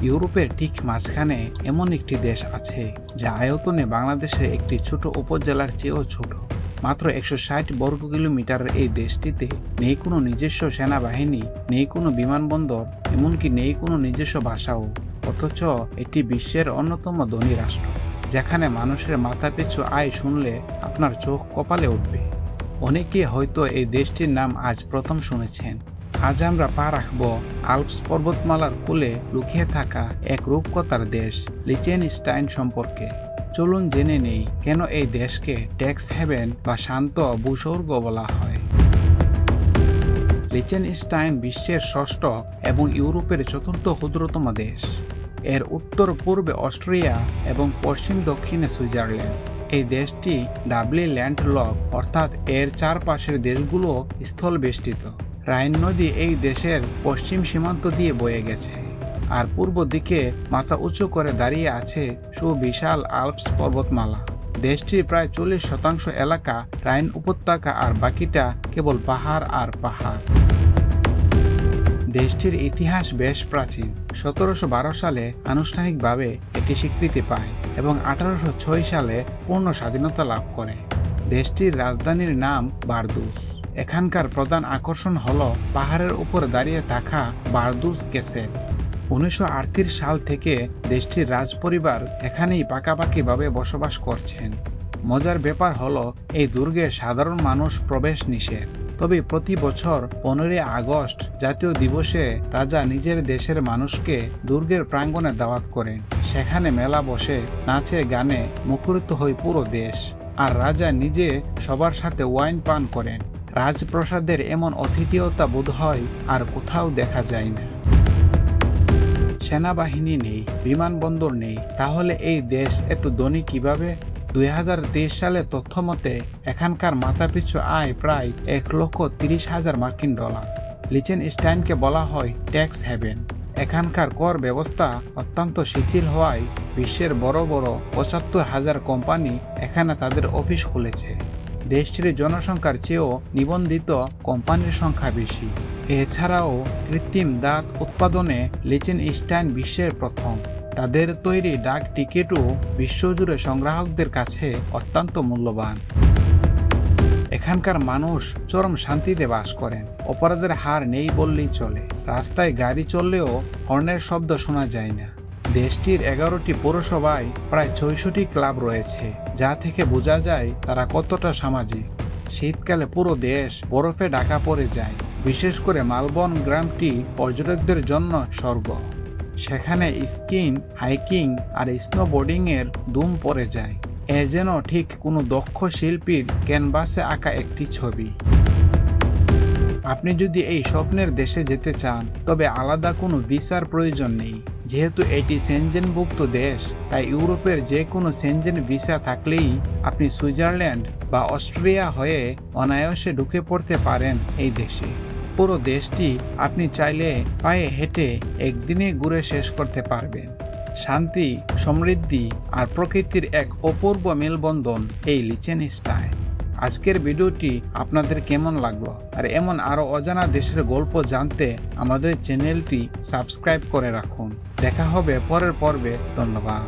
ইউরোপের ঠিক মাঝখানে এমন একটি দেশ আছে যা আয়তনে বাংলাদেশের একটি ছোট উপজেলার চেয়েও ছোট। মাত্র 160 বর্গ কিলোমিটারের এই দেশটিতে নেই কোনো নিজস্ব সেনাবাহিনী, নেই কোনো বিমানবন্দর, এমনকি নেই কোনো নিজস্ব ভাষাও। অথচ এটি বিশ্বের অন্যতম ধনী রাষ্ট্র, যেখানে মানুষের মাথাপিছু আয় শুনলে আপনার চোখ কপালে উঠবে। অনেকে হয়তো এই দেশটির নাম আজ প্রথম শুনেছেন। আজ আমরা পা রাখব আল্পস পর্বতমালার কোলে লুকিয়ে থাকা এক রূপকথার দেশ লিচেনস্টাইন সম্পর্কে। চলুন জেনে নেই কেন এই দেশকে ট্যাক্স হেভেন বা শান্ত ভূস্বর্গ বলা হয়। লিচেনস্টাইন বিশ্বের ষষ্ঠ এবং ইউরোপের চতুর্থ ক্ষুদ্রতম দেশ। এর উত্তর পূর্বে অস্ট্রিয়া এবং পশ্চিম দক্ষিণে সুইজারল্যান্ড। এই দেশটি ডাবলি ল্যান্ডলক, অর্থাৎ এর চারপাশের দেশগুলো স্থল বেষ্টিত। রাইন নদী এই দেশের পশ্চিম সীমান্ত দিয়ে বয়ে গেছে, আর পূর্ব দিকে মাথা উঁচু করে দাঁড়িয়ে আছে সুবিশাল আল্পস পর্বতমালা। দেশটির প্রায় 40% এলাকা রাইন উপত্যকা, আর বাকিটা কেবল পাহাড় আর পাহাড়। দেশটির ইতিহাস বেশ প্রাচীন। 1712 সালে আনুষ্ঠানিকভাবে এটি স্বীকৃতি পায় এবং 1806 সালে পূর্ণ স্বাধীনতা লাভ করে। দেশটির রাজধানীর নাম বারদুস। এখানকার প্রধান আকর্ষণ হল পাহাড়ের উপর দাঁড়িয়ে থাকা বারদুস ক্যাসেল। 1938 সাল থেকে দেশটির রাজপরিবার এখানেই পাকাপাকিভাবে বসবাস করছেন। মজার ব্যাপার হলো এই দুর্গে সাধারণ মানুষ প্রবেশ নিষেধ। তবে প্রতি বছর 15 আগস্ট জাতীয় দিবসে রাজা নিজের দেশের মানুষকে দুর্গের প্রাঙ্গণে দাওয়াত করেন। সেখানে মেলা বসে, নাচে গানে মুখরিত হয় পুরো দেশ, আর রাজা নিজে সবার সাথে ওয়াইন পান করেন। রাজপ্রাসাদের এমন আতিথেয়তা বোধহয় আর কোথাও দেখা যায় না। সেনাবাহিনী নেই, বিমানবন্দর নেই, তাহলে এই দেশ এত ধনী কিভাবে? 2023 সালের তথ্য মতে এখানকার মাথাপিছু আয় প্রায় $1,30,000 মার্কিন। লিচেনস্টাইনকে বলা হয় ট্যাক্স হেভেন। এখানকার কর ব্যবস্থা অত্যন্ত শিথিল হওয়ায় বিশ্বের বড় বড় 75,000 কোম্পানি এখানে তাদের অফিস খুলেছে। দেশটির জনসংখ্যার চেয়েও নিবন্ধিত কোম্পানির সংখ্যা বেশি। এছাড়াও কৃত্রিম দাঁত উৎপাদনে লিচেনস্টাইন বিশ্বের প্রথম। তাদের তৈরি ডাক টিকিটও বিশ্বজুড়ে সংগ্রাহকদের কাছে অত্যন্ত মূল্যবান। এখানকার মানুষ চরম শান্তিতে বাস করেন। অপরাধের হার নেই বললেই চলে। রাস্তায় গাড়ি চললেও হর্নের শব্দ শোনা যায় না। দেশটির 11টি পৌরসভায় প্রায় 66 ক্লাব রয়েছে, যা থেকে বোঝা যায় তারা কতটা সামাজিক। শীতকালে পুরো দেশ বরফে ঢাকা পড়ে যায়। বিশেষ করে মালবর্ন গ্রামটি পর্যটকদের জন্য স্বর্গ। সেখানে স্কিং, হাইকিং আর স্নোবোর্ডিংয়ের ধুম পড়ে যায়। এ যেন ঠিক কোনো দক্ষ শিল্পীর ক্যানভাসে আঁকা একটি ছবি। আপনি যদি এই স্বপ্নের দেশে যেতে চান, তবে আলাদা কোনো ভিসার প্রয়োজন নেই। যেহেতু এটি সেনজেনভুক্ত দেশ, তাই ইউরোপের যে কোনো সেনজেন ভিসা থাকলেই আপনি সুইজারল্যান্ড বা অস্ট্রিয়া হয়ে অনায়াসে ঢুকে পড়তে পারেন এই দেশে। পুরো দেশটি আপনি চাইলে পায়ে হেঁটে একদিনে ঘুরে শেষ করতে পারবেন। শান্তি, সমৃদ্ধি আর প্রকৃতির এক অপূর্ব মেলবন্ধন এই লিচেনস্টাইন। আজকের ভিডিওটি আপনাদের কেমন লাগলো? আর এমন আরো অজানা দেশের গল্প জানতে আমাদের চ্যানেলটি সাবস্ক্রাইব করে রাখুন। দেখা হবে পরের পর্বে। ধন্যবাদ।